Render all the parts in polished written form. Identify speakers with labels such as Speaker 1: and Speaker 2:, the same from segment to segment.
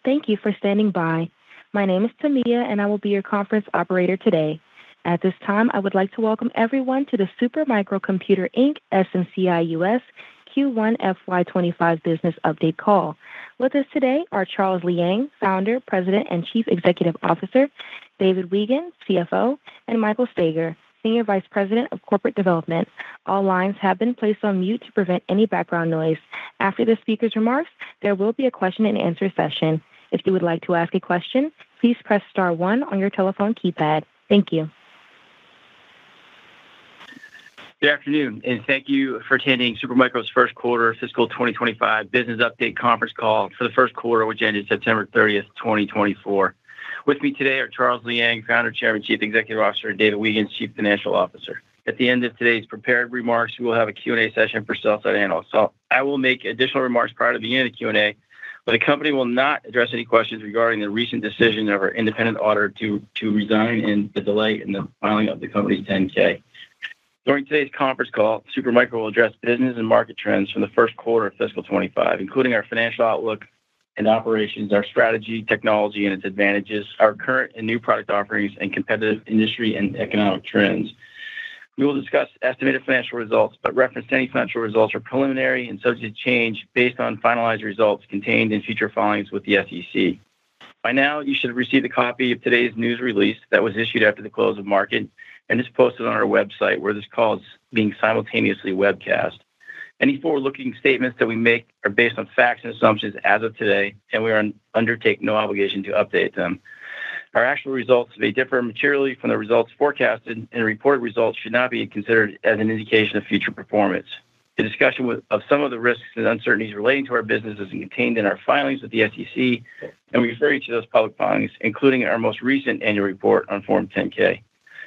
Speaker 1: Thank you for standing by. My name is Tamia, and I will be your conference operator today. At this time, I would like to welcome everyone to the Super Micro Computer Inc. SMCI US Q1 FY25 Business Update Call. With us today are Charles Liang, Founder, President, and Chief Executive Officer, David Weigand, CFO, and Michael Staiger, Senior Vice President of Corporate Development. All lines have been placed on mute to prevent any background noise. After the speaker's remarks, there will be a question and answer session. If you would like to ask a question, please press star 1 on your telephone keypad. Thank you.
Speaker 2: Good afternoon, and thank you for attending Supermicro's first quarter fiscal 2025 business update conference call for the first quarter, which ended September 30th, 2024. With me today are Charles Liang, Founder, Chairman, Chief Executive Officer, and David Weigand, Chief Financial Officer. At the end of today's prepared remarks, we will have a Q&A session for sell-side analysts. So I will make additional remarks prior to the beginning of the Q&A, but the company will not address any questions regarding the recent decision of our independent auditor to resign and the delay in the filing of the company's 10-K. During today's conference call, Supermicro will address business and market trends from the first quarter of fiscal 25, including our financial outlook and operations, our strategy, technology, and its advantages, our current and new product offerings, and competitive industry and economic trends. We will discuss estimated financial results, but reference to any financial results are preliminary and subject to change based on finalized results contained in future filings with the SEC. By now, you should have received a copy of today's news release that was issued after the close of market and is posted on our website, where this call is being simultaneously webcast. Any forward-looking statements that we make are based on facts and assumptions as of today, and we undertake no obligation to update them. Our actual results may differ materially from the results forecasted, and reported results should not be considered as an indication of future performance. The discussion of some of the risks and uncertainties relating to our business is contained in our filings with the SEC, and we refer you to those public filings, including our most recent annual report on Form 10-K.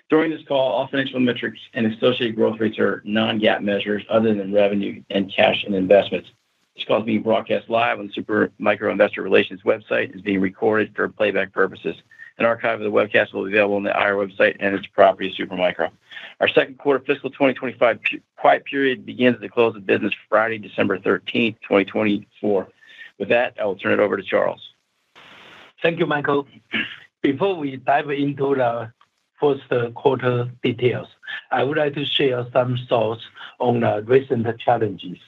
Speaker 2: During this call, all financial metrics and associated growth rates are non-GAAP measures other than revenue and cash and investments. This call is being broadcast live on the Supermicro Investor Relations website and is being recorded for playback purposes. An archive of the webcast will be available on the IR website and its property of Supermicro. Our second quarter fiscal 2025 quiet period begins at the close of business Friday, December 13th, 2024. With that, I will turn it over to Charles.
Speaker 3: Thank you, Michael. Before we dive into the first quarter details, I would like to share some thoughts on the recent challenges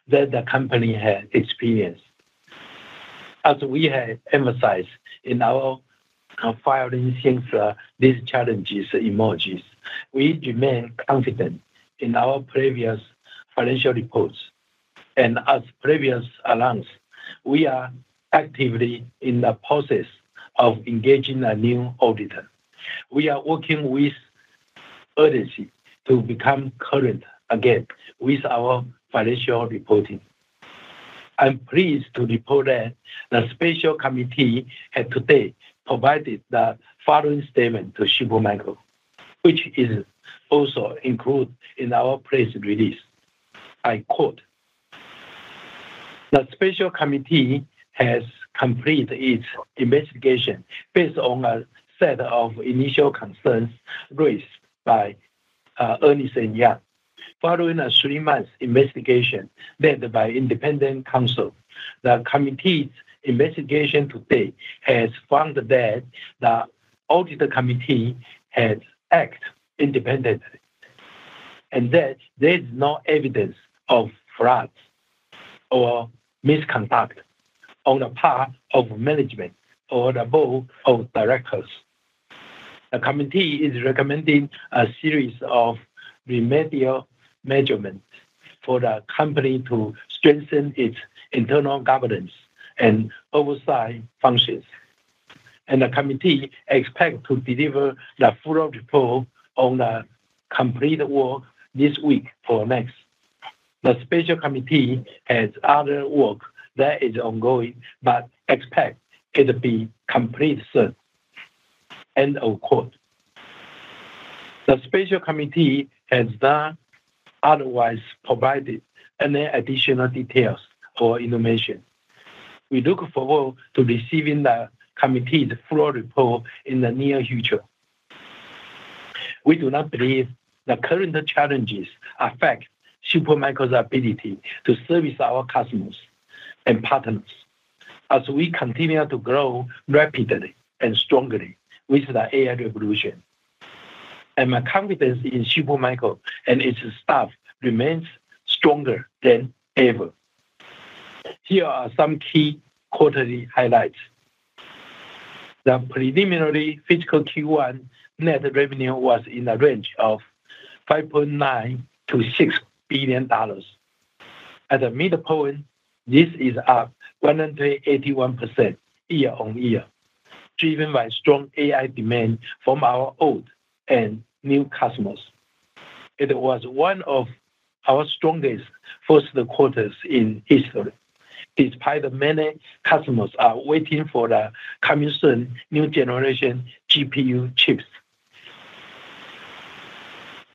Speaker 3: that the company has experienced. As we have emphasized in our filing since these challenges emerged, we remain confident in our previous financial reports. And as previous announced, we are actively in the process of engaging a new auditor. We are working with urgency to become current again with our financial reporting. I'm pleased to report that the special committee has today provided the following statement to Supermicro, which is also included in our press release. I quote, "The special committee has completed its investigation based on a set of initial concerns raised by Ernst & Young. Following a 3-month investigation led by independent counsel, the committee's investigation today has found that the audit committee has acted independently and that there is no evidence of fraud or misconduct on the part of management or the board of directors. The committee is recommending a series of remedial measurements for the company to strengthen its internal governance and oversight functions. And the committee expects to deliver the full report on the complete work this week or next. The special committee has other work that is ongoing, but expect it to be complete soon." End of quote. The special committee has not otherwise provided any additional details or information. We look forward to receiving the committee's full report in the near future. We do not believe the current challenges affect Supermicro's ability to service our customers and partners. as we continue to grow rapidly and strongly with the AI revolution. And my confidence in Supermicro and its staff remains stronger than ever. Here are some key quarterly highlights. The preliminary fiscal Q1 net revenue was in the range of $5.9 to $6 billion. At the midpoint, this is up 181% year-on-year, driven by strong AI demand from our old and new customers. It was one of our strongest first quarters in history, despite many customers are waiting for the coming soon new generation GPU chips.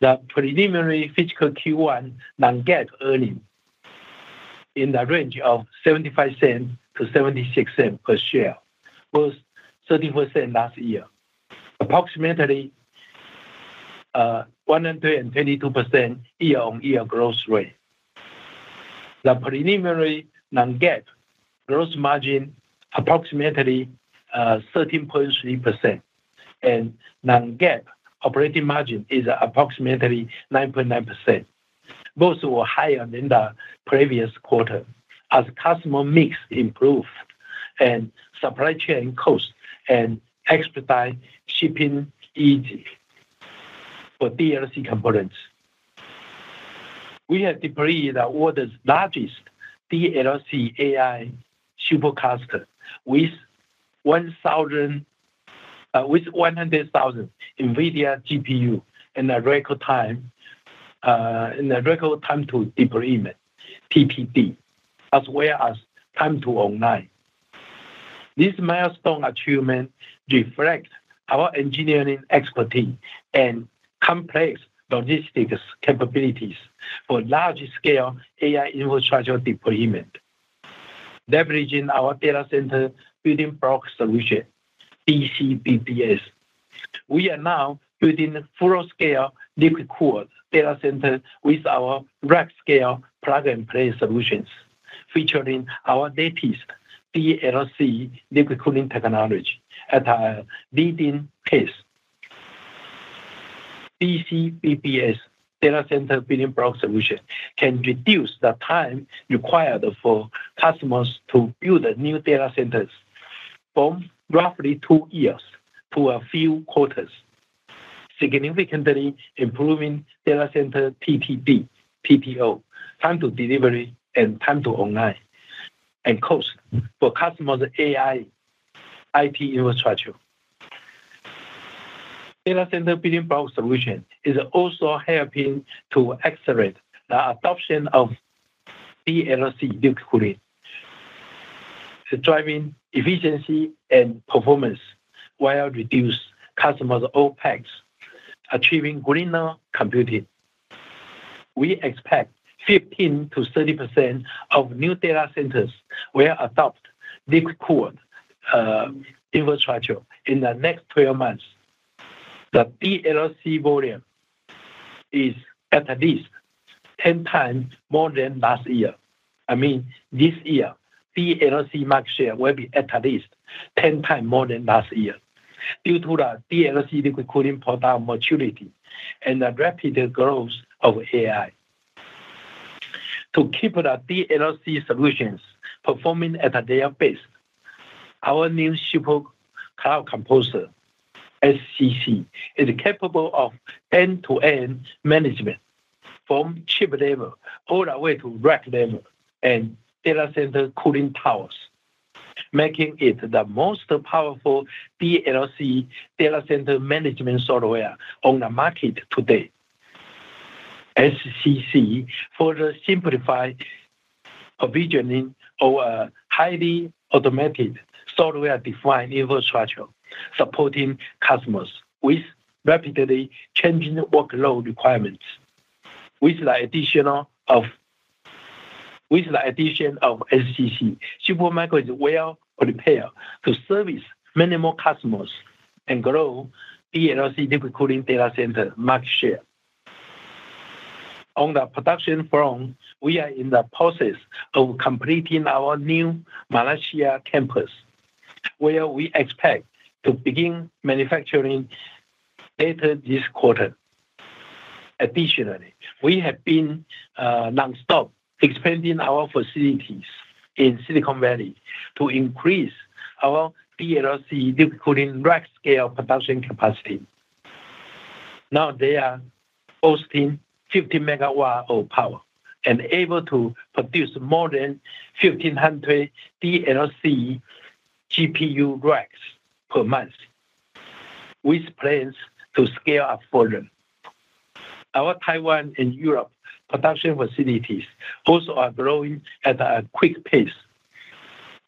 Speaker 3: The preliminary fiscal Q1 non-GAAP earnings in the range of 75 cents to 76 cents per share was 30% last year, approximately 122% year-on-year growth rate. The preliminary non-GAAP gross margin approximately 13.3%, and non-GAAP operating margin is approximately 9.9%. Both were higher than the previous quarter as customer mix improved and supply chain costs and expedite shipping easy for DLC components. We have deployed the world's largest DLC AI supercluster with 100,000 NVIDIA GPU in a record time to deployment (TTD), as well as time to online. This milestone achievement reflects our engineering expertise and complex logistics capabilities for large-scale AI infrastructure deployment. Leveraging our data center building block solution, DCBBS, we are now building full-scale liquid-cooled data center with our rack-scale plug-and-play solutions, featuring our latest DLC liquid cooling technology at a leading pace. DCBBS data center building block solution can reduce the time required for customers to build new data centers from roughly 2 years to a few quarters, significantly improving data center TTD, TTO, time to delivery and time to online, and cost for customers' AI IT infrastructure. Data center building block solution is also helping to accelerate the adoption of DLC liquid cooling, driving efficiency and performance while reduce customers' OpEx, achieving greener computing. We expect 15 to 30% of new data centers will adopt liquid-cooled infrastructure in the next 12 months. The DLC volume is at least 10 times more than last year. This year, DLC market share will be at least 10 times more than last year due to the DLC liquid cooling product maturity and the rapid growth of AI. To keep the DLC solutions performing at their best, our new Super Cloud Composer, SCC, is capable of end-to-end management from chip level all the way to rack level and data center cooling towers, making it the most powerful DLC data center management software on the market today. SCC further simplifies provisioning of a highly automated software-defined infrastructure, supporting customers with rapidly changing workload requirements. With the addition of SCC, Supermicro is well prepared to service many more customers and grow DLC liquid cooling data center market share. On the production front, we are in the process of completing our new Malaysia campus, where we expect to begin manufacturing later this quarter. Additionally, we have been nonstop expanding our facilities in Silicon Valley to increase our DLC liquid cooling rack scale production capacity. Now they are boasting 50 megawatts of power and able to produce more than 1,500 DLC GPU racks per month, with plans to scale up further. Our Taiwan and Europe production facilities also are growing at a quick pace.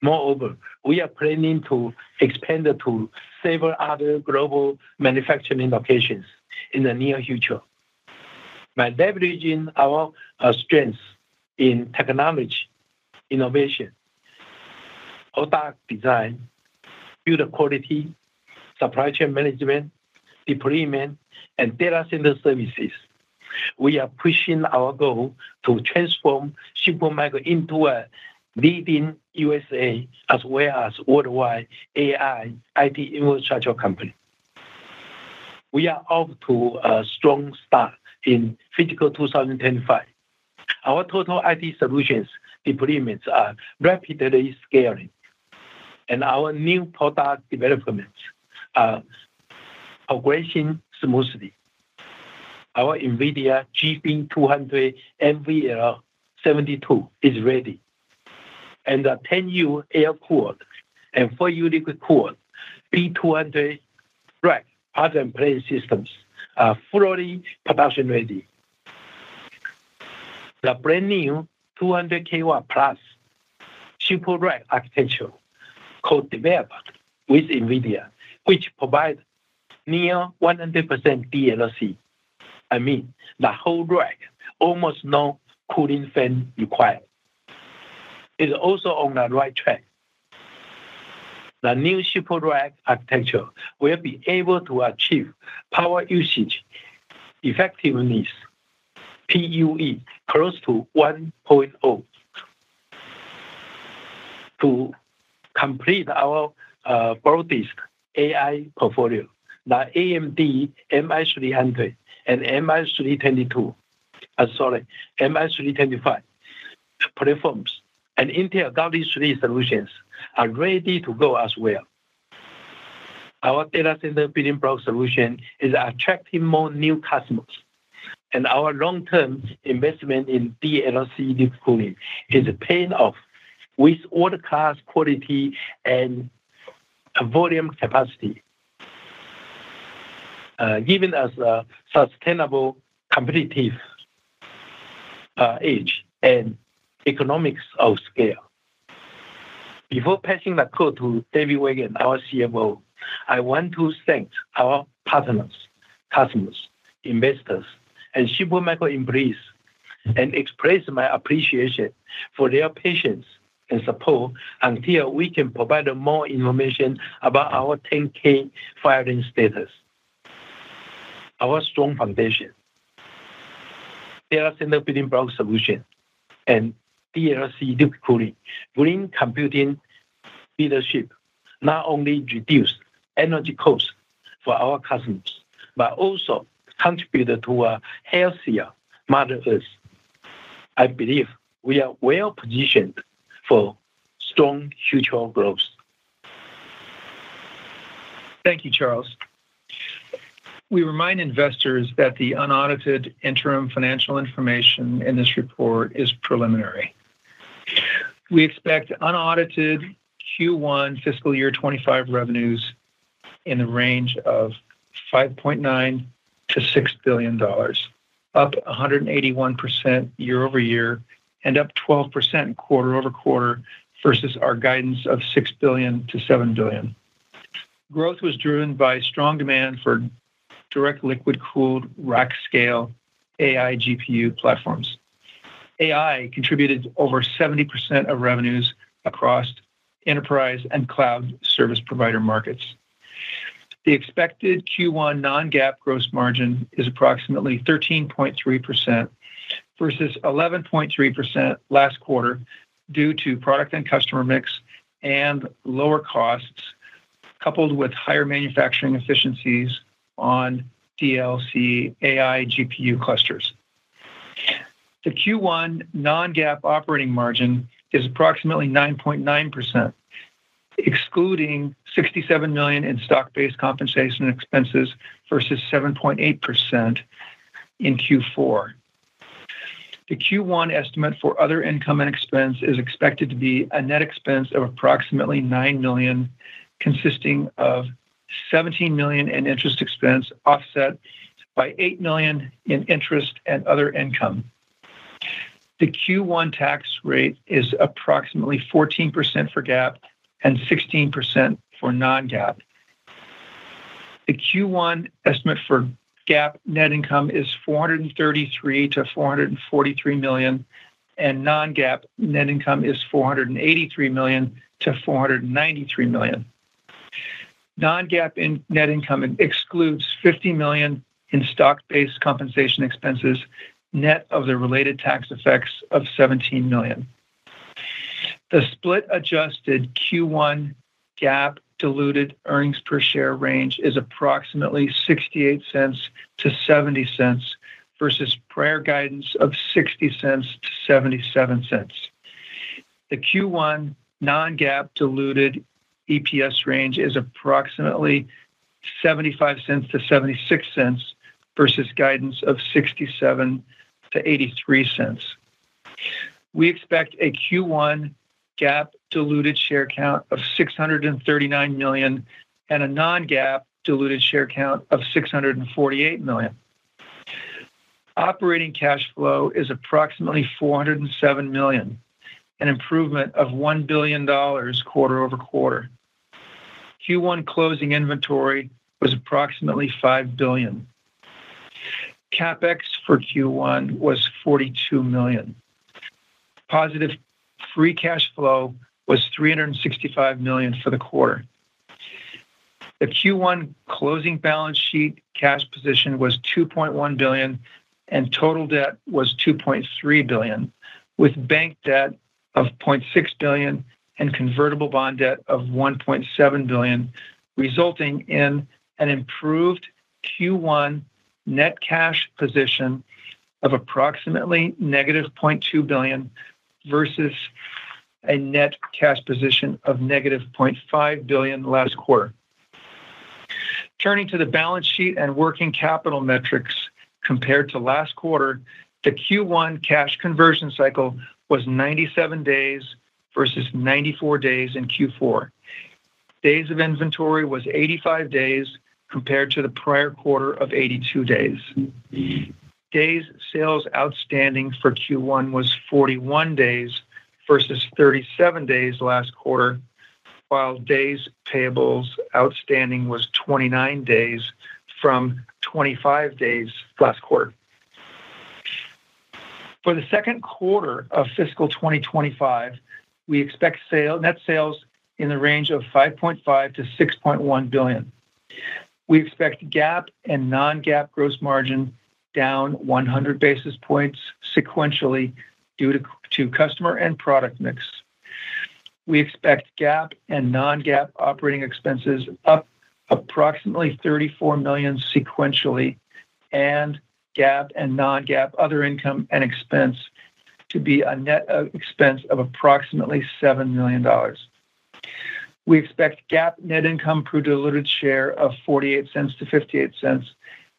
Speaker 3: Moreover, we are planning to expand to several other global manufacturing locations in the near future. By leveraging our strengths in technology, innovation, product design, build quality, supply chain management, deployment, and data center services, we are pushing our goal to transform Supermicro into a leading USA as well as worldwide AI IT infrastructure company. We are off to a strong start in fiscal 2025. Our total IT solutions deployments are rapidly scaling, and our new product developments are progressing smoothly. Our NVIDIA GB200 NVL72 is ready, and the 10U air-cooled and 4U liquid-cooled B200 rack plug-and-play systems are fully production-ready. The brand-new 200 kW plus super rack architecture co-developed with NVIDIA, which provides near 100% DLC. I mean, the whole rack, almost no cooling fan required, is also on the right track. The new super rack architecture will be able to achieve power usage effectiveness, PUE, close to 1.0. To complete our broadest AI portfolio, the AMD MI300 and MI325 platforms and Intel Gaudi 3 solutions are ready to go as well. Our data center building block solution is attracting more new customers, and our long-term investment in DLC liquid cooling is paying off with world-class quality and volume capacity, giving us a sustainable competitive edge and economics of scale. Before passing the call to David Weigand, our CFO, I want to thank our partners, customers, investors, and Supermicro employees, and express my appreciation for their patience and support until we can provide more information about our 10K filing status. Our strong foundation, data center building block solution, and DLC liquid cooling green computing leadership not only reduce energy costs for our customers, but also contribute to a healthier Mother Earth. I believe we are well positioned for strong future growth.
Speaker 4: Thank you, Charles. We remind investors that the unaudited interim financial information in this report is preliminary. We expect unaudited Q1 fiscal year 25 revenues in the range of $5.9 to $6 billion, up 181% year over year and up 12% quarter over quarter versus our guidance of $6 billion to $7 billion. Growth was driven by strong demand for direct liquid cooled rack scale AI GPU platforms. AI contributed over 70% of revenues across enterprise and cloud service provider markets. The expected Q1 non-GAAP gross margin is approximately 13.3%, versus 11.3% last quarter due to product and customer mix and lower costs, coupled with higher manufacturing efficiencies on DLC AI GPU clusters. The Q1 non-GAAP operating margin is approximately 9.9%, excluding $67 million in stock-based compensation expenses versus 7.8% in Q4. The Q1 estimate for other income and expense is expected to be a net expense of approximately $9 million, consisting of $17 million in interest expense, offset by $8 million in interest and other income. The Q1 tax rate is approximately 14% for GAAP and 16% for non-GAAP. The Q1 estimate for GAAP net income is $433 to $443 million, and non-GAAP net income is $483 million to $493 million. Non-GAAP net income excludes $50 million in stock-based compensation expenses, net of the related tax effects of $17 million. The split adjusted Q1 GAAP diluted earnings per share range is approximately 68 cents to 70 cents versus prior guidance of 60 cents to 77 cents. The Q1 non-GAAP diluted EPS range is approximately 75 cents to 76 cents versus guidance of 67 to 83 cents. We expect a Q1 GAAP diluted share count of 639 million and a non-GAAP diluted share count of 648 million. Operating cash flow is approximately $407 million, an improvement of $1 billion quarter over quarter. Q1 closing inventory was approximately $5 billion. CapEx for Q1 was $42 million. Positive free cash flow was $365 million for the quarter. The Q1 closing balance sheet cash position was $2.1 billion, and total debt was $2.3 billion, with bank debt of $0.6 billion and convertible bond debt of $1.7 billion, resulting in an improved Q1 net cash position of approximately negative $0.2 billion versus a net cash position of negative $0.5 billion last quarter. Turning to the balance sheet and working capital metrics compared to last quarter, the Q1 cash conversion cycle was 97 days versus 94 days in Q4. Days of inventory was 85 days compared to the prior quarter of 82 days. Days sales outstanding for Q1 was 41 days versus 37 days last quarter, while days payables outstanding was 29 days from 25 days last quarter. For the second quarter of fiscal 2025, we expect net sales in the range of $5.5 to $6.1 billion. We expect GAAP and non-GAAP gross margin down 100 basis points sequentially due to customer and product mix. We expect GAAP and non-GAAP operating expenses up approximately $34 million sequentially, and GAAP and non-GAAP other income and expense to be a net expense of approximately $7 million. We expect GAAP net income per diluted share of 48 cents to 58 cents,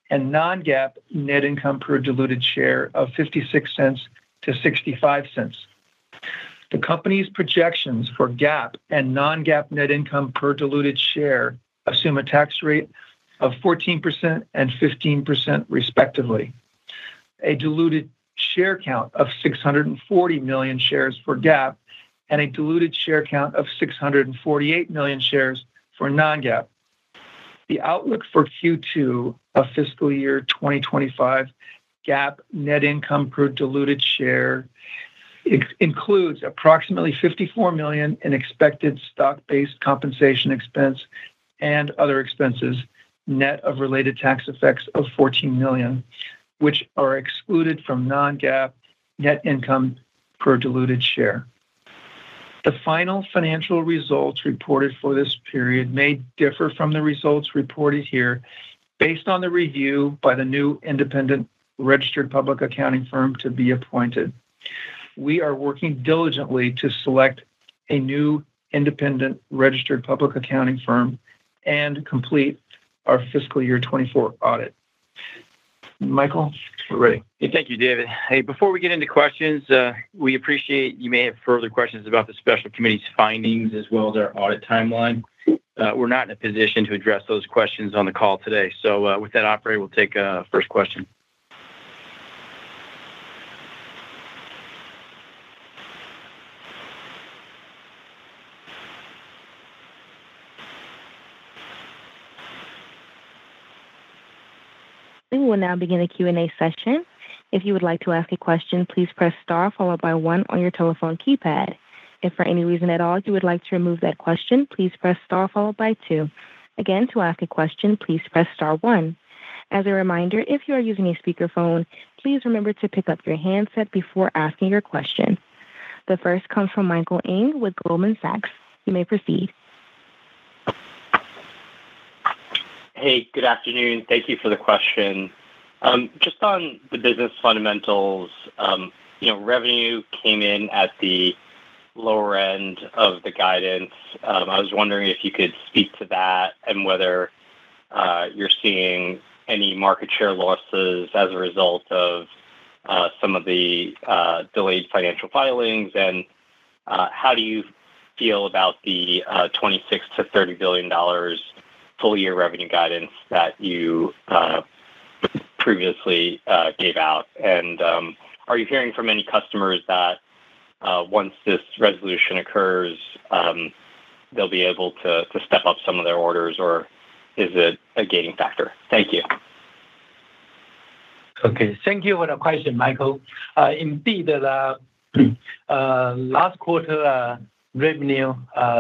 Speaker 4: and non-GAAP net income per diluted share of 56 cents to 65 cents. The company's projections for GAAP and non-GAAP net income per diluted share assume a tax rate of 14% and 15% respectively, a diluted share count of 640 million shares for GAAP, and a diluted share count of 648 million shares for non-GAAP. The outlook for Q2 of fiscal year 2025 GAAP net income per diluted share includes approximately $54 million in expected stock-based compensation expense and other expenses, net of related tax effects of $14 million, which are excluded from non-GAAP net income per diluted share. The final financial results reported for this period may differ from the results reported here based on the review by the new independent registered public accounting firm to be appointed. We are working diligently to select a new independent registered public accounting firm and complete our fiscal year 24 audit. Michael, we're ready.
Speaker 2: Hey, thank you, David. Hey, before we get into questions, we appreciate you may have further questions about the special committee's findings as well as our audit timeline. We're not in a position to address those questions on the call today. So with that, operator, we'll take first question.
Speaker 1: We will now begin the Q&A session. If you would like to ask a question, please press star followed by 1 on your telephone keypad. If for any reason at all you would like to remove that question, please press star followed by 2. Again, to ask a question, please press star 1. As a reminder, if you are using a speakerphone, please remember to pick up your handset before asking your question. The first comes from Michael Ng with Goldman Sachs. You may proceed.
Speaker 5: Hey, good afternoon. Thank you for the question. Just on the business fundamentals, revenue came in at the lower end of the guidance. I was wondering if you could speak to that and whether you're seeing any market share losses as a result of some of the delayed financial filings, and how do you feel about the $26 to $30 billion full-year revenue guidance that you previously gave out? And are you hearing from any customers that once this resolution occurs, they'll be able to step up some of their orders, or is it a gating factor? Thank you.
Speaker 3: Okay, thank you for the question, Michael. Indeed, last quarter revenue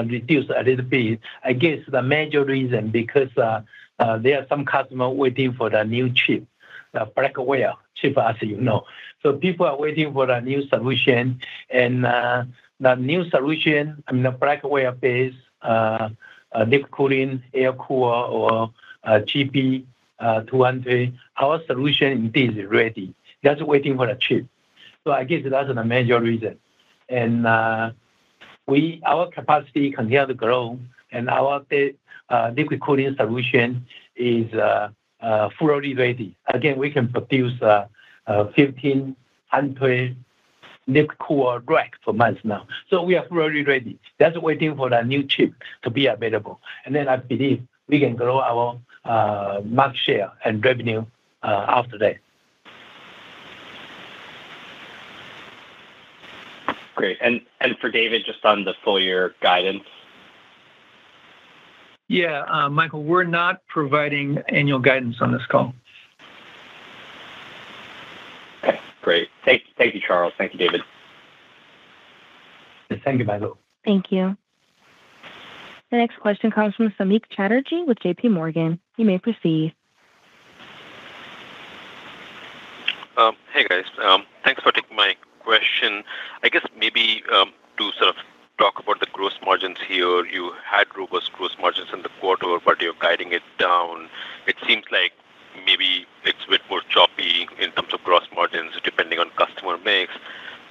Speaker 3: reduced a little bit. I guess the major reason because there are some customers waiting for the new chip, the Blackwell chip, as you know. So people are waiting for the new solution, and the new solution, the Blackwell-based liquid cooling, air cooler, or GP 200, our solution indeed is ready. Just waiting for the chip. So I guess that's the major reason. And our capacity continues to grow, and our liquid cooling solution is fully ready. Again, we can produce 1,500 liquid cooler rack per month now. So we are fully ready. Just waiting for the new chip to be available. And then I believe we can grow our market share and revenue after that.
Speaker 5: Great. And for David, just on the full year guidance?
Speaker 4: Yeah, Michael, we're not providing annual guidance on this call.
Speaker 5: Okay, great. Thank you, Charles. Thank you, David.
Speaker 3: Thank you, Michael.
Speaker 1: Thank you. The next question comes from Samik Chatterjee with JP Morgan. You may proceed.
Speaker 6: Hey, guys. Thanks for taking my question. I guess maybe to sort of talk about the gross margins here. You had robust gross margins in the quarter, but you're guiding it down. It seems like maybe it's a bit more choppy in terms of gross margins depending on customer mix.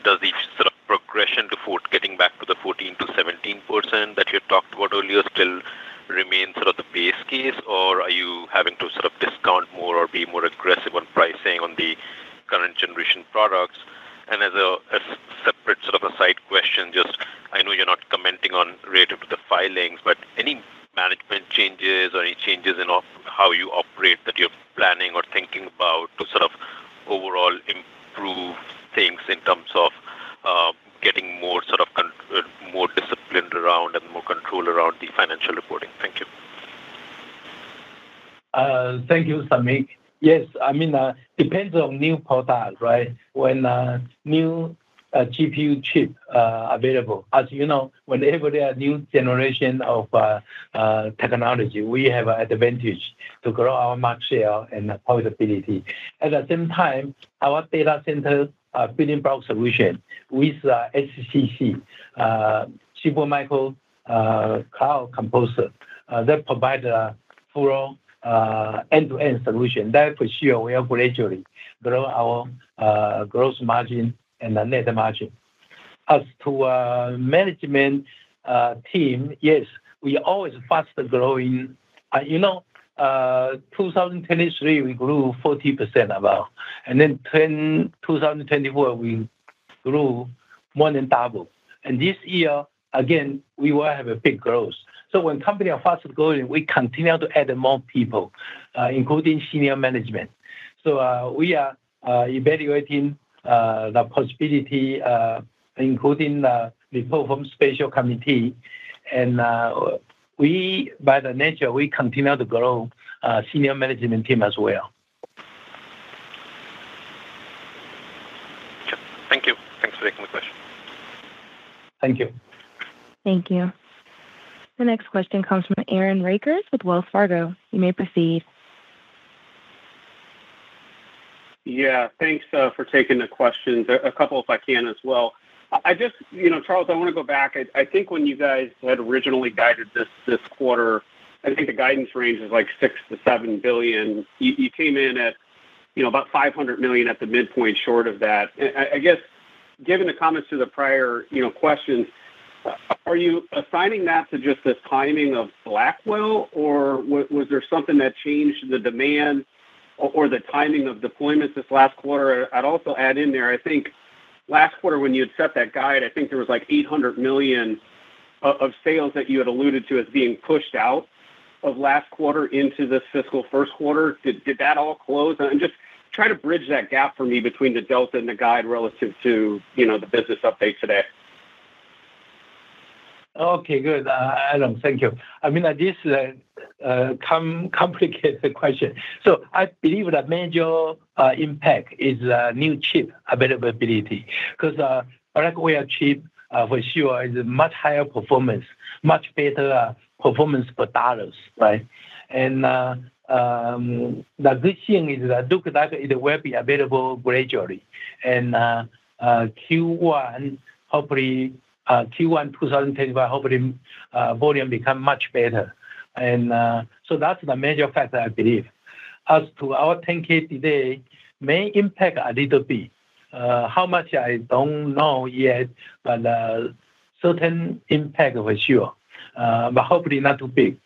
Speaker 6: Does the sort of progression to getting back to the 14 to 17% that you talked about earlier still remain sort of the base case, or are you having to sort of discount more or be more aggressive on pricing on the current generation products? And as a separate sort of a side question, just I know you're not commenting on relative to the filings, but any management changes or any changes in how you operate that you're planning or thinking about to sort of overall improve things in terms of getting more sort of more disciplined around and more control around the financial reporting? Thank you.
Speaker 3: Thank you, Samik. Yes, depends on new product, right? When new GPU chip available, as you know, whenever there are new generation of technology, we have an advantage to grow our market share and profitability. At the same time, our data center building block solution with SCC, Supermicro Cloud Composer that provide a full end-to-end solution. That for sure will gradually grow our gross margin and the net margin. As to management team, yes, we always faster growing. 2023 we grew 40% about, and then 2024 we grew more than double. And this year again we will have a big growth. So when company are fast growing, we continue to add more people, including senior management. So we are evaluating the possibility, including the report from special committee, and we, by the nature, we continue to grow senior management team as well.
Speaker 6: Sure. Thank you. Thanks for taking the question.
Speaker 3: Thank you.
Speaker 1: Thank you. The next question comes from Aaron Rakers with Wells Fargo. You may proceed.
Speaker 7: Yeah, thanks for taking the questions. A couple if I can as well. I just, Charles, I want to go back. I think when you guys had originally guided this quarter, I think the guidance range is like $6 to $7 billion. You came in at, about $500 million at the midpoint short of that. I guess, given the comments to the prior, questions, are you assigning that to just the timing of Blackwell, or was there something that changed the demand or the timing of deployments this last quarter? I'd also add in there, I think, last quarter, when you had set that guide, I think there was like $800 million of sales that you had alluded to as being pushed out of last quarter into this fiscal first quarter. Did that all close? And just try to bridge that gap for me between the delta and the guide relative to, the business update today.
Speaker 3: Okay, good. Adam, thank you. I mean, this is a complicated question. So I believe the major impact is new chip availability, because Blackwell chip for sure is much higher performance, much better performance per dollars, right? And the good thing is that look like it will be available gradually, and Q1 hopefully. Q1 2025, hopefully volume become much better. And so that's the major factor, I believe. As to our 10K today, may impact a little bit. How much, I don't know yet, but certain impact for sure. But hopefully not too big.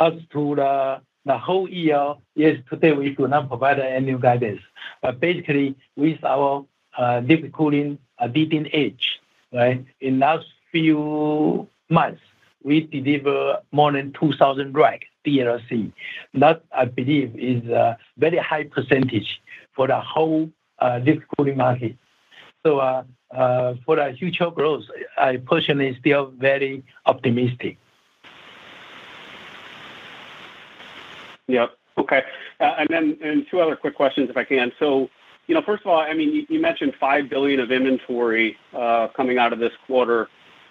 Speaker 3: As to the whole year, yes, today we do not provide any guidance. But basically, with our liquid cooling leading edge, right? In last few months, we deliver more than 2,000 rack DLC. That, I believe, is a very high percentage for the whole liquid cooling market. So for the future growth, I personally still very optimistic.
Speaker 7: Yep. Okay. And then two other quick questions, if I can. So, first of all, I mean, you mentioned $5 billion of inventory coming out of this quarter.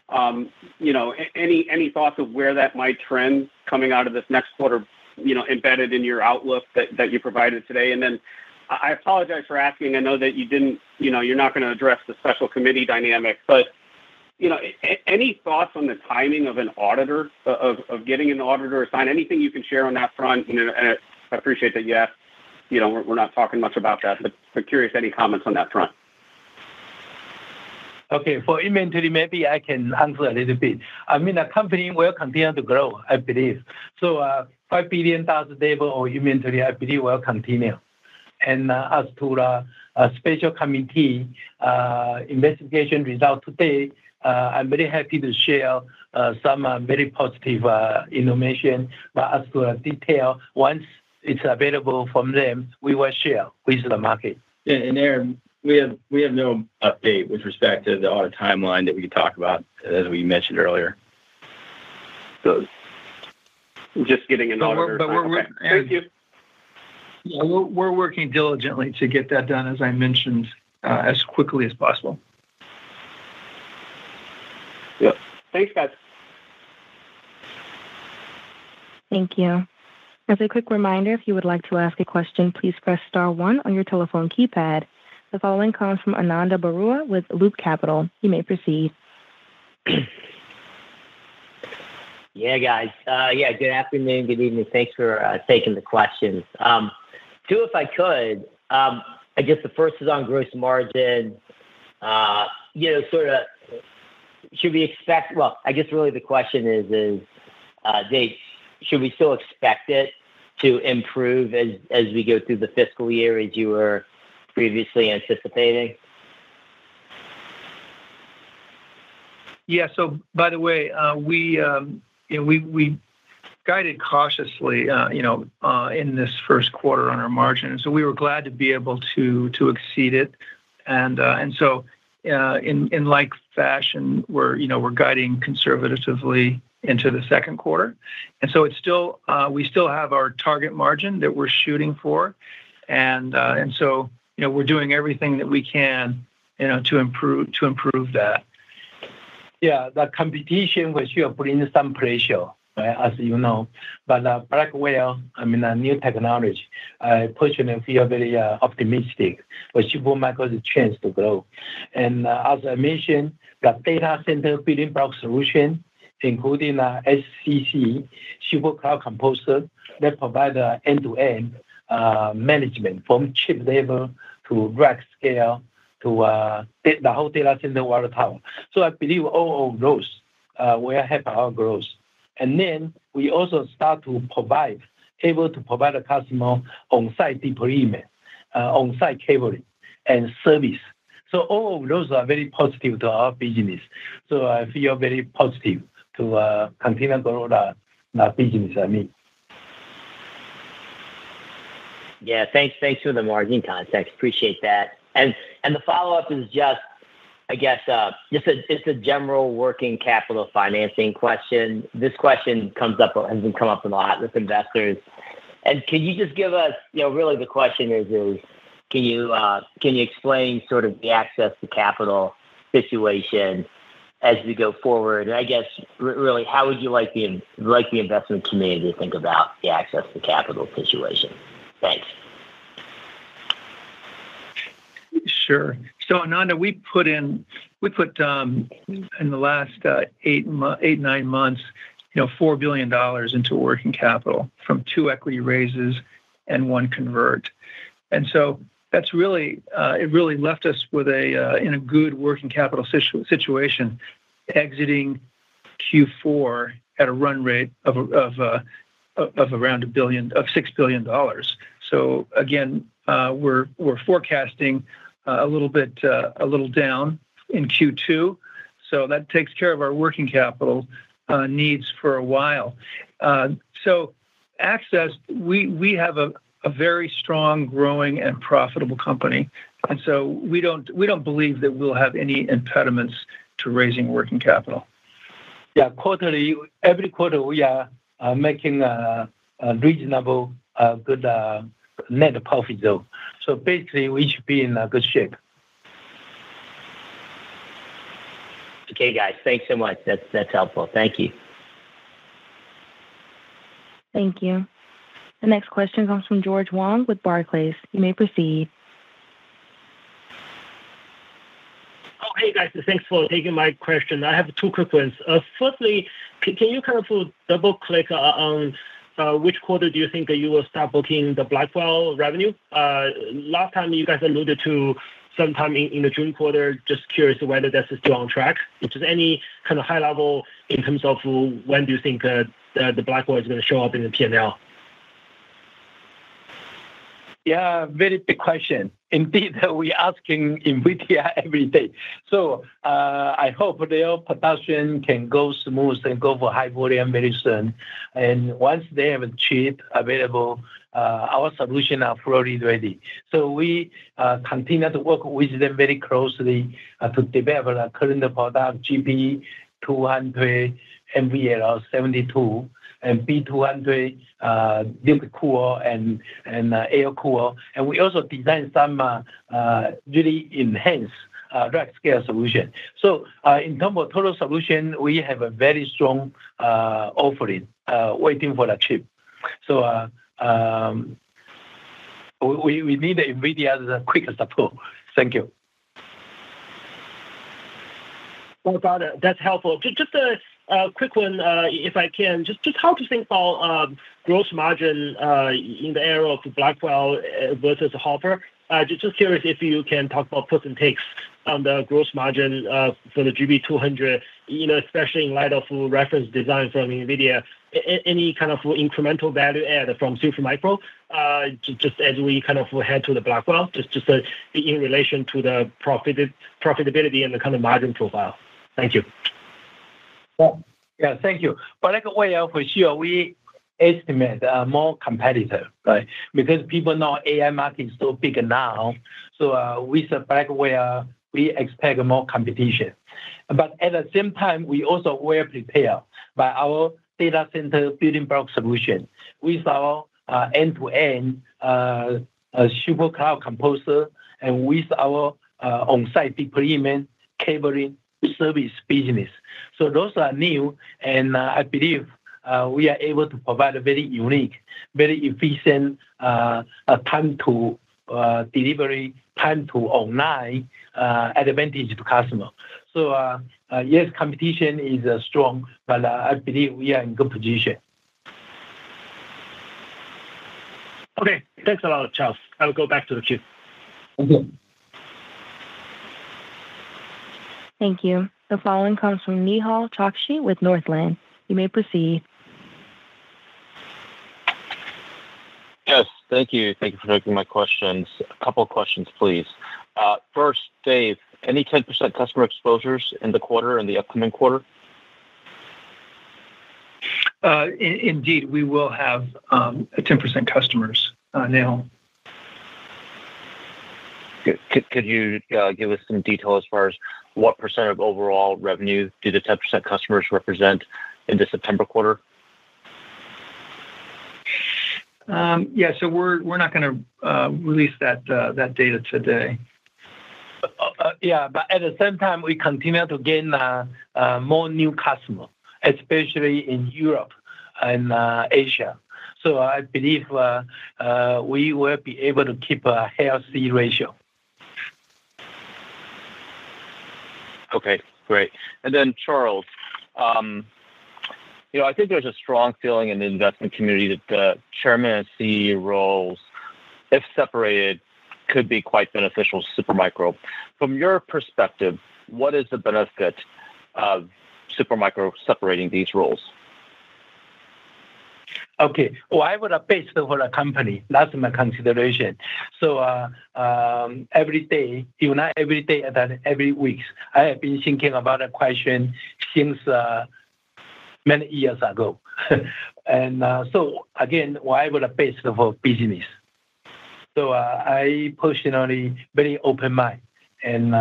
Speaker 7: Any thoughts of where that might trend coming out of this next quarter, embedded in your outlook that you provided today? And then I apologize for asking. I know that you didn't, you're not going to address the special committee dynamic, but, any thoughts on the timing of an auditor, of getting an auditor assigned? Anything you can share on that front? And I appreciate that you asked. We're not talking much about that, but curious, any comments on that front?
Speaker 3: Okay, for inventory, maybe I can answer a little bit. I mean, the company will continue to grow, I believe. So $5 billion level of inventory, I believe, will continue. And as to the special committee investigation result today, I'm very happy to share some very positive information. But as to the detail, once it's available from them, we will share with the market.
Speaker 2: Yeah, and Aaron, we have no update with respect to the audit timeline that we could talk about, as we mentioned earlier.
Speaker 7: So just getting an auditor.
Speaker 4: Okay.
Speaker 7: Thank you.
Speaker 4: Yeah, we're working diligently to get that done, as I mentioned, as quickly as possible.
Speaker 7: Yep. Thanks, guys.
Speaker 1: Thank you. As a quick reminder, if you would like to ask a question, please press star 1 on your telephone keypad. The following comes from Ananda Barua with Loop Capital. You may proceed.
Speaker 8: Yeah, guys. Good afternoon, good evening. Thanks for taking the questions. Two, if I could. I guess the first is on gross margin. Should we expect? Well, I guess really the question is Dave, should we still expect it to improve as we go through the fiscal year as you were previously anticipating?
Speaker 4: Yeah. So, by the way, we guided cautiously, in this first quarter on our margin. So we were glad to be able to exceed it, and so in like fashion, we're guiding conservatively into the second quarter, and so it's still we still have our target margin that we're shooting for, and so we're doing everything that we can to improve that.
Speaker 3: Yeah, the competition for sure brings some pressure, right, as you know. But Blackwell, a new technology, I personally feel very optimistic for Supermicro's chance to grow. And as I mentioned, the data center building block solution, including SCC, Super Cloud Composer, that provide end-to-end management from chip level to rack scale to the whole data center water tower. So I believe all of those will help our growth. And then we also start to able to provide a customer on-site deployment, on-site cabling, and service. So all of those are very positive to our business. So I feel very positive to continue to grow the business.
Speaker 8: Yeah, thanks for the margin context. Appreciate that. And the follow-up is just, I guess, it's a general working capital financing question. This question has come up a lot with investors. And can you just give us, really the question is can you explain sort of the access to capital situation as we go forward? And I guess really, how would you like the investment community to think about the access to capital situation? Thanks.
Speaker 4: Sure. So Ananda, we put in the last 9 months, $4 billion into working capital from 2 equity raises and 1 convert, and so that's really it really left us with in a good working capital situation, exiting Q4 at a run rate of around $6 billion. So again, we're forecasting a little down in Q2, so that takes care of our working capital needs for a while. So access, we have a very strong, growing, and profitable company, and so we don't believe that we'll have any impediments to raising working capital.
Speaker 3: Yeah, every quarter we are making a reasonable, good net profit though. So basically, we should be in a good shape.
Speaker 8: Okay, guys. Thanks so much. That's helpful. Thank you.
Speaker 1: Thank you. The next question comes from George Wang with Barclays. You may proceed.
Speaker 9: Oh, hey guys. Thanks for taking my question. I have 2 quick ones. Firstly, can you kind of double click on which quarter do you think you will start booking the Blackwell revenue? Last time you guys alluded to sometime in the June quarter. Just curious whether that's still on track. Just any kind of high level in terms of when do you think the Blackwell is going to show up in the P&L?
Speaker 3: Yeah, very big question. Indeed, we're asking NVIDIA every day. So I hope their production can go smooth and go for high volume very soon. And once they have a chip available, our solution are fully ready. So we continue to work with them very closely to develop a current product, GP200, NVL72, and B200 liquid cool and air cool. And we also design some really enhanced rack scale solution. So in terms of total solution, we have a very strong offering waiting for the chip. So we need NVIDIA's quick support. Thank you.
Speaker 9: Well, got it. That's helpful. Just a quick one, if I can. Just how to think about gross margin in the era of Blackwell versus Hopper. Just curious if you can talk about puts and takes on the gross margin for the GB200, especially in light of reference design from NVIDIA. Any kind of incremental value add from Supermicro, just as we kind of head to the Blackwell, just in relation to the profitability and the kind of margin profile. Thank you.
Speaker 3: Yeah, thank you. Blackwell, for sure, we estimate more competitive, right? Because people know AI market is so big now. So with Blackwell, we expect more competition. But at the same time, we also well prepared by our data center building block solution with our end-to-end super cloud composer and with our on-site deployment, cabling, service business. So those are new, and I believe we are able to provide a very unique, very efficient time to delivery, time to online advantage to customer. So yes, competition is strong, but I believe we are in good position.
Speaker 9: Okay, thanks a lot, Charles. I will go back to the queue.
Speaker 3: Thank you.
Speaker 1: Thank you. The following comes from Nehal Chokshi with Northland. You may proceed.
Speaker 10: Yes, thank you. Thank you for taking my questions. A couple of questions, please. First, Dave, any 10% customer exposures in the quarter and the upcoming quarter?
Speaker 4: Indeed, we will have 10% customers now.
Speaker 10: Could you give us some detail as far as what percent of overall revenue do the 10% customers represent in the September quarter?
Speaker 4: Yeah, so we're not going to release that data today.
Speaker 3: Yeah, but at the same time, we continue to gain more new customers, especially in Europe and Asia. So I believe we will be able to keep a healthy ratio.
Speaker 10: Okay, great. And then Charles, I think there's a strong feeling in the investment community that the chairman and CEO roles, if separated, could be quite beneficial to Supermicro. From your perspective, what is the benefit of Supermicro separating these roles?
Speaker 3: Okay, well, I would have based for the company. That's my consideration. So every day, if not every day, every week, I have been thinking about a question since many years ago. And so again, why would I base for business? So I personally very open mind, and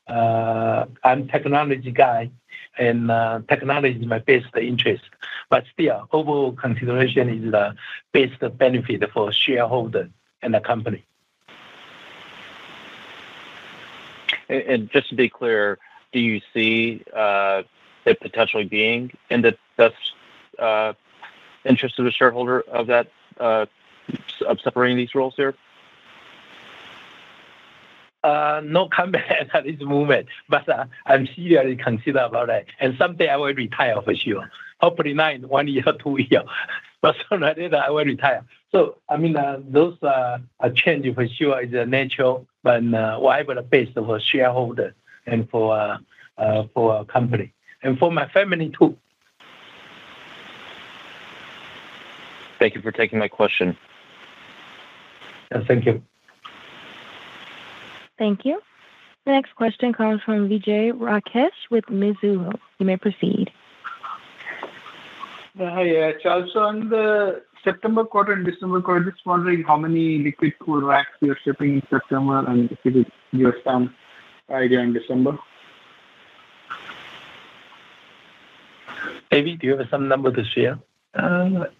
Speaker 3: I'm technology guy, and technology is my best interest. But still, overall consideration is the best benefit for shareholder and the company.
Speaker 10: And just to be clear, do you see it potentially being in the best interest of the shareholder of that of separating these roles here?
Speaker 3: No comment at this moment, but I'm seriously consider about it. And someday I will retire for sure. Hopefully not in 1 year, 2 years, but sooner or later I will retire. So I mean, those a change for sure is natural, but whatever best for shareholder and for a company and for my family too.
Speaker 10: Thank you for taking my question.
Speaker 3: Thank you.
Speaker 1: Thank you. The next question comes from Vijay Rakesh with Mizuho. You may proceed.
Speaker 11: Hi, Charles. So on the September quarter and December quarter, just wondering how many liquid cool racks you're shipping in September, and if you could give us some idea in December.
Speaker 3: Maybe do you have some number to share?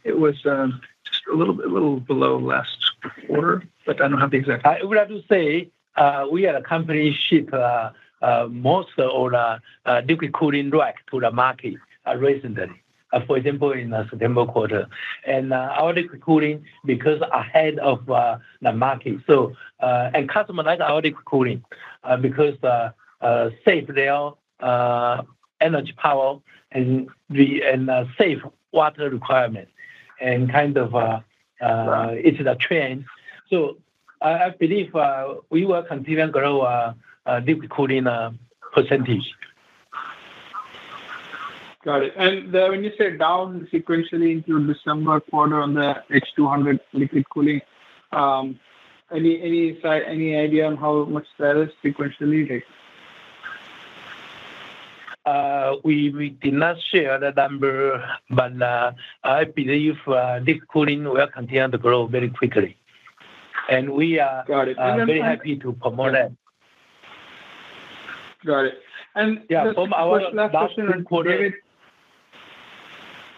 Speaker 4: It was just a little below last quarter, but I don't have the exact.
Speaker 3: I would have to say we are a company ship most of the liquid cooling rack to the market recently. for example, in the September quarter. And our liquid cooling, because ahead of the market. So, and customers like our liquid cooling because save their energy power and save water requirement. And kind of it's the trend. So I believe we will continue to grow liquid cooling percentage.
Speaker 11: Got it. And when you say down sequentially into December quarter on the H200 liquid cooling, any idea on how much that is sequentially?
Speaker 3: We did not share the number, but I believe liquid cooling will continue to grow very quickly. And we are very happy to promote that.
Speaker 11: Got it. And
Speaker 3: from our last question, David.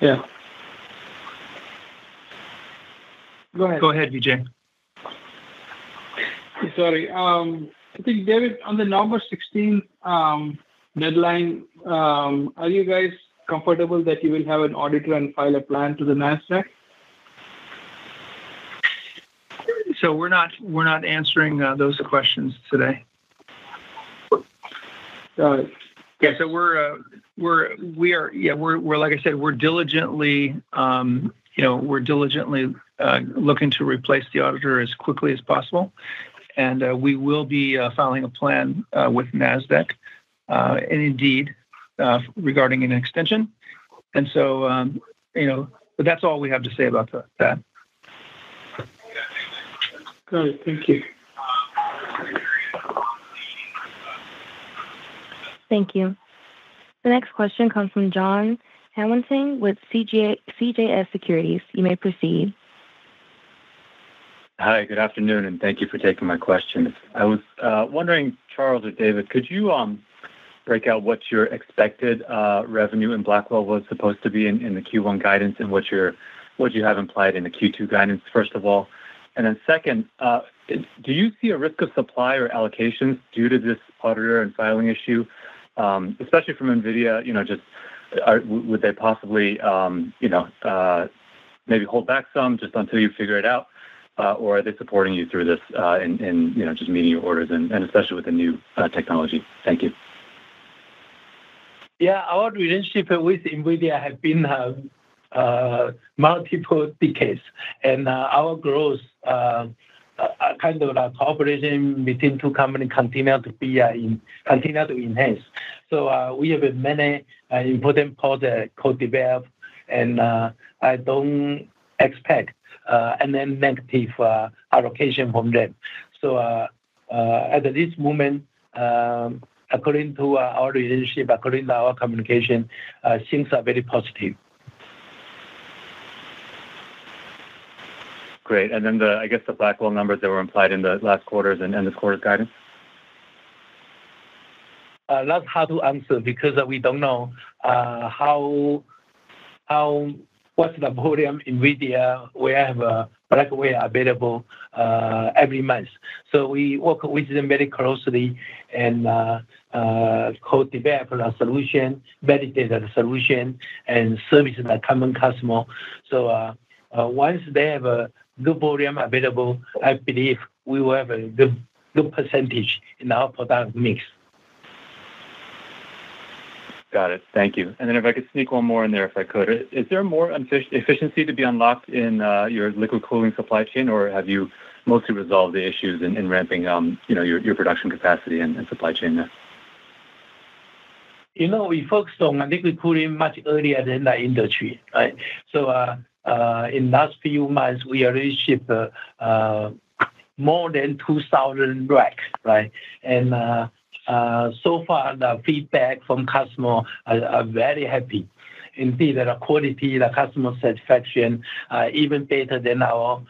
Speaker 11: Yeah. Go ahead.
Speaker 4: Go ahead, Vijay.
Speaker 11: Sorry. I think, David, on the November 16 deadline, are you guys comfortable that you will have an auditor and file a plan to the NASDAQ?
Speaker 4: So we're not answering those questions today.
Speaker 11: Got it.
Speaker 4: Yeah, so we're like I said, we're diligently looking to replace the auditor as quickly as possible, and we will be filing a plan with NASDAQ, and indeed regarding an extension, and so but that's all we have to say about that.
Speaker 11: Got it. Thank you.
Speaker 1: Thank you. The next question comes from John Hamilton with CJS Securities. You may proceed.
Speaker 12: Hi, good afternoon, and thank you for taking my questions. I was wondering, Charles or David, could you break out what your expected revenue in Blackwell was supposed to be in the Q1 guidance and what you have implied in the Q2 guidance, first of all? And then second, do you see a risk of supply or allocations due to this auditor and filing issue, especially from NVIDIA? Would they possibly, maybe hold back some just until you figure it out, or are they supporting you through this and just meeting your orders and especially with the new technology? Thank you.
Speaker 3: Yeah, our relationship with NVIDIA has been multiple decades, and our growth, kind of the cooperation between two companies, continue to enhance. So we have many important projects co-developed, and I don't expect any negative allocation from them. So at this moment, according to our relationship, according to our communication, things are very positive.
Speaker 12: Great. And then the Blackwell numbers that were implied in the last quarter's and this quarter's guidance?
Speaker 3: That's hard to answer because we don't know what's the volume NVIDIA will have Blackwell available every month. So we work with them very closely and co-develop a solution, validate the solution, and service the common customer. So once they have a good volume available, I believe we will have a good percentage in our product mix.
Speaker 12: Got it. Thank you. And then if I could sneak one more in there, if I could. Is there more efficiency to be unlocked in your liquid cooling supply chain, or have you mostly resolved the issues in ramping your production capacity and supply chain there?
Speaker 3: We focused on liquid cooling much earlier than the industry, right? So in last few months, we already shipped more than 2,000 racks, right? And so far, the feedback from customers are very happy. Indeed, the quality, the customer satisfaction, even better than our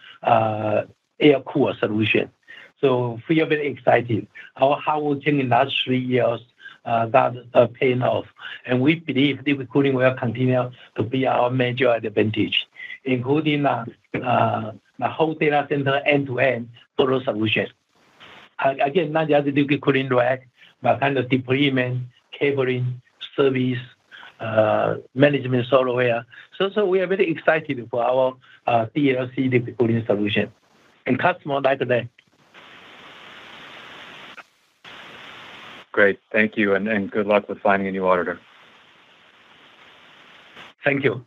Speaker 3: air cooler solution. So we are very excited. Our hard work in the last 3 years got paying off. And we believe liquid cooling will continue to be our major advantage, including the whole data center end-to-end total solution. Again, not just liquid cooling rack, but kind of deployment, cabling, service, management software. So we are very excited for our DLC liquid cooling solution, and customers like that.
Speaker 12: Great. Thank you, and good luck with finding a new auditor.
Speaker 3: Thank you.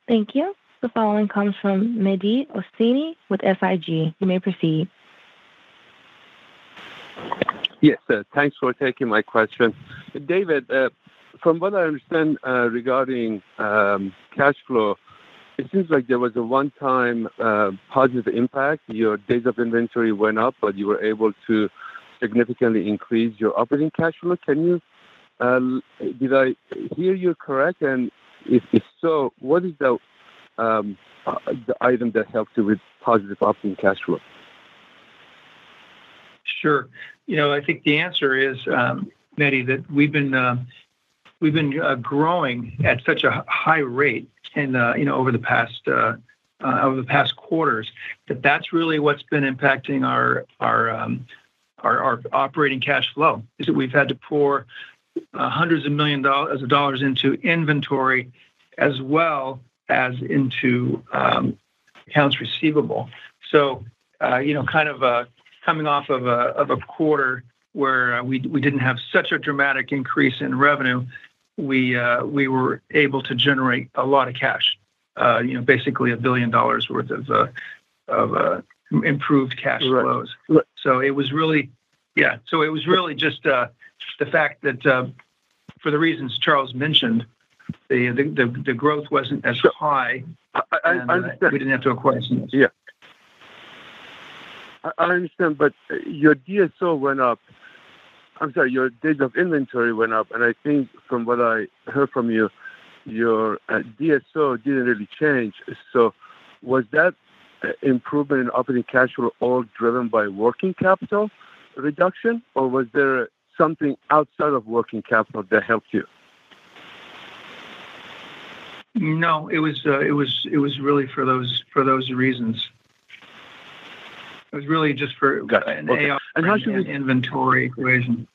Speaker 1: Thank you. The following comes from Mehdi Hosseini with SIG. You may proceed.
Speaker 13: Yes, thanks for taking my question. David, from what I understand regarding cash flow, it seems like there was a one-time positive impact. Your days of inventory went up, but you were able to significantly increase your operating cash flow. Did I hear you correct? And if so, what is the item that helped you with positive operating cash flow?
Speaker 4: Sure. I think the answer is, Mehdi, that we've been growing at such a high rate, and over the past quarters, that's really what's been impacting our operating cash flow. Is that we've had to pour hundreds of millions of dollars into inventory as well as into accounts receivable. So, kind of coming off of a quarter where we didn't have such a dramatic increase in revenue, we were able to generate a lot of cash. Basically $1 billion worth of improved cash flows.
Speaker 13: Right.
Speaker 4: So it was really, just the fact that for the reasons Charles mentioned, the growth wasn't as high.
Speaker 13: I understand.
Speaker 4: We didn't have to acquire some.
Speaker 13: Yeah. I understand, but your DSO went up. I'm sorry, your days of inventory went up, and I think from what I heard from you, your DSO didn't really change. So was that improvement in operating cash flow all driven by working capital reduction, or was there something outside of working capital that helped you?
Speaker 4: No, it was really for those reasons. It was really just for an AR and inventory equation.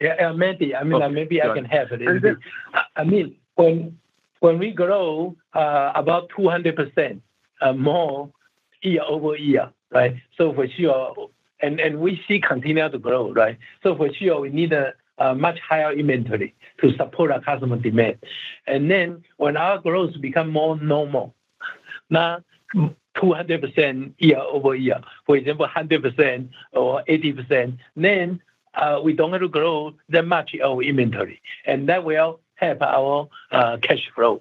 Speaker 3: Yeah, Mehdi, maybe I can help a little bit. When we grow about 200% more year over year, right? So for sure, and we see continue to grow, right? So for sure, we need a much higher inventory to support our customer demand. And then when our growth become more normal, now 200% year over year, for example, 100% or 80%, then we don't have to grow that much our inventory, and that will help our cash flow.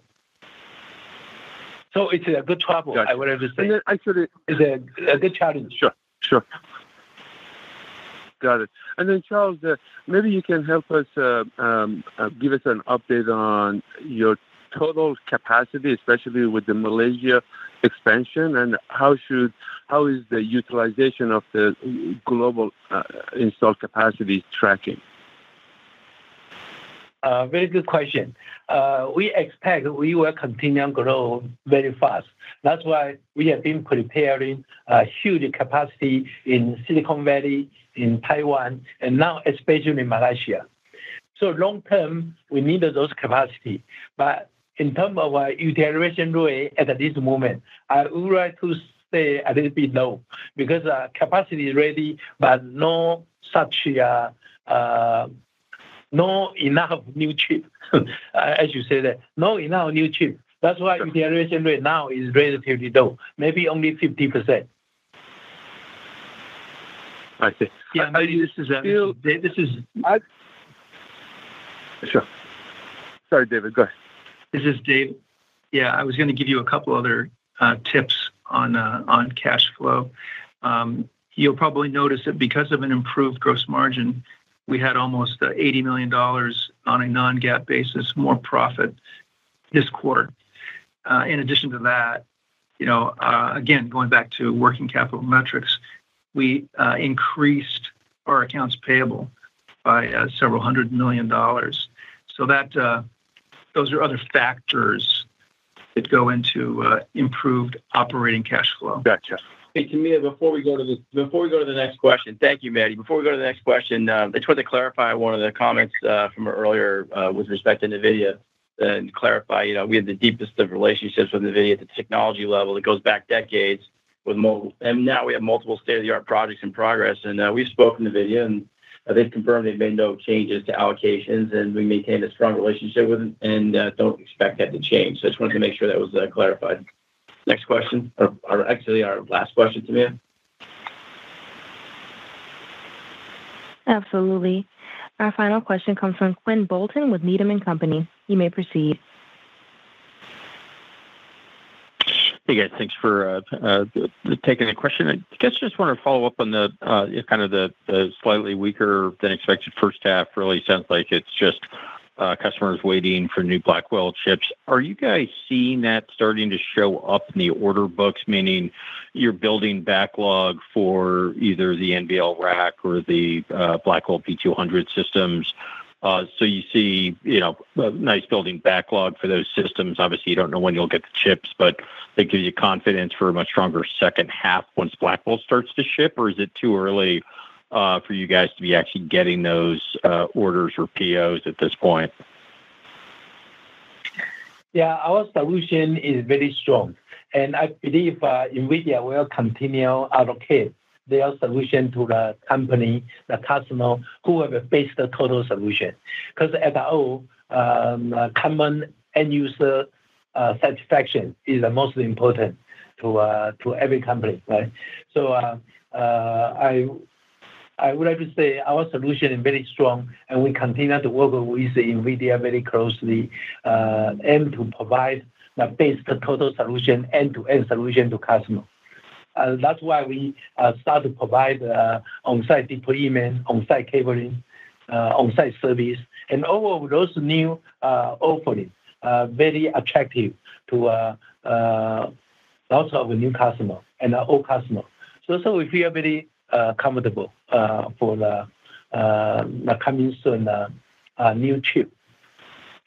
Speaker 3: So it's a good trouble,
Speaker 13: gotcha.
Speaker 3: I would have to say.
Speaker 13: And then actually,
Speaker 3: it's a good challenge.
Speaker 13: Sure. Got it. And then Charles, maybe you can help us give us an update on your total capacity, especially with the Malaysia expansion, and how is the utilization of the global installed capacity tracking?
Speaker 3: Very good question. We expect we will continue to grow very fast. That's why we have been preparing a huge capacity in Silicon Valley, in Taiwan, and now especially in Malaysia. So long term, we need those capacity. But in terms of our utilization rate at this moment, I would like to stay a little bit low because capacity is ready, but no enough new chip. As you say that, no enough new chip. That's why utilization rate now is relatively low, maybe only 50%.
Speaker 13: I see.
Speaker 4: Yeah, this is.
Speaker 13: Sure. Sorry, David, go ahead.
Speaker 4: This is Dave. Yeah, I was going to give you a couple other tips on cash flow. You'll probably notice that because of an improved gross margin, we had almost $80 million on a non-GAAP basis, more profit this quarter. In addition to that, again, going back to working capital metrics, we increased our accounts payable by several $100 million. So that those are other factors that go into improved operating cash flow.
Speaker 13: Gotcha.
Speaker 2: Hey, Tamia, before we go to the next question, thank you, Maddie. Before we go to the next question, I just want to clarify one of the comments from earlier with respect to NVIDIA and clarify, we have the deepest of relationships with NVIDIA at the technology level. It goes back decades with mobile, and now we have multiple state-of-the-art projects in progress. And we've spoken to NVIDIA, and they've confirmed they've made no changes to allocations, and we maintain a strong relationship with them and don't expect that to change. So I just wanted to make sure that was clarified. Next question, or actually our last question, Tamia.
Speaker 1: Absolutely. Our final question comes from Quinn Bolton with Needham & Company. You may proceed.
Speaker 14: Hey guys, thanks for taking the question. I guess just want to follow up on the kind of the slightly weaker than expected first half. Really sounds like it's just customers waiting for new Blackwell chips. Are you guys seeing that starting to show up in the order books, meaning you're building backlog for either the NVL rack or the Blackwell P200 systems? So you see, a nice building backlog for those systems. Obviously, you don't know when you'll get the chips, but that gives you confidence for a much stronger second half once Blackwell starts to ship, or is it too early for you guys to be actually getting those orders or POs at this point?
Speaker 3: Yeah, our solution is very strong, and I believe NVIDIA will continue allocate their solution to the company, the customer, who have a based total solution. Because at all, common end user satisfaction is the most important to every company, right? So I would like to say our solution is very strong, and we continue to work with NVIDIA very closely, aim to provide the best total solution, end-to-end solution to customers. That's why we start to provide on-site deployment, on-site cabling, on-site service, and all of those new offerings very attractive to lots of new customers and old customers. So we feel very comfortable for the coming soon new chip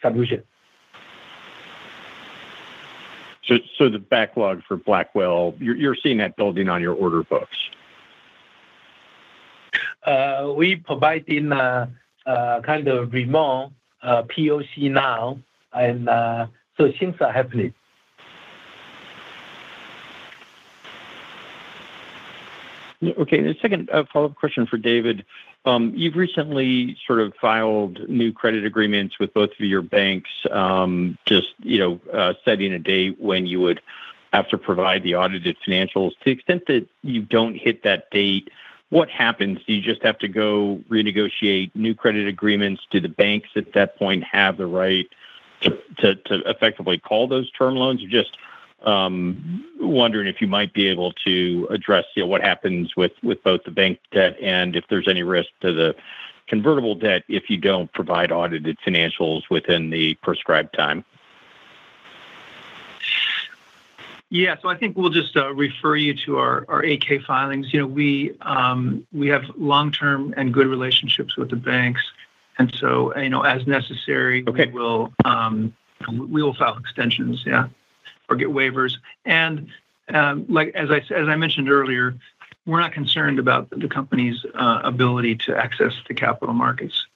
Speaker 3: solution.
Speaker 14: So the backlog for Blackwell, you're seeing that building on your order books?
Speaker 3: We provide in kind of remote POC now, and so things are happening.
Speaker 14: Okay, the second follow-up question for David. You've recently sort of filed new credit agreements with both of your banks, setting a date when you would have to provide the audited financials. To the extent that you don't hit that date, what happens? Do you just have to go renegotiate new credit agreements? Do the banks at that point have the right to effectively call those term loans? Just wondering if you might be able to address what happens with both the bank debt and if there's any risk to the convertible debt if you don't provide audited financials within the prescribed time.
Speaker 4: Yeah, so I think we'll just refer you to our 8K filings. We have long-term and good relationships with the banks, and so as necessary,
Speaker 14: okay,
Speaker 4: we will file extensions, or get waivers. And like as I mentioned earlier, we're not concerned about the company's ability to access the capital markets.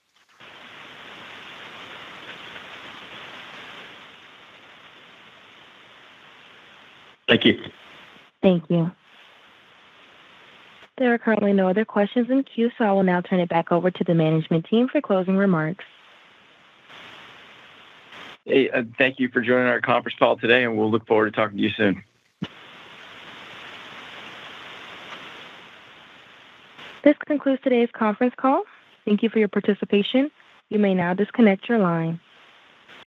Speaker 14: Thank you.
Speaker 1: Thank you. There are currently no other questions in queue, so I will now turn it back over to the management team for closing remarks.
Speaker 2: Hey, thank you for joining our conference call today, and we'll look forward to talking to you soon.
Speaker 1: This concludes today's conference call. Thank you for your participation. You may now disconnect your line.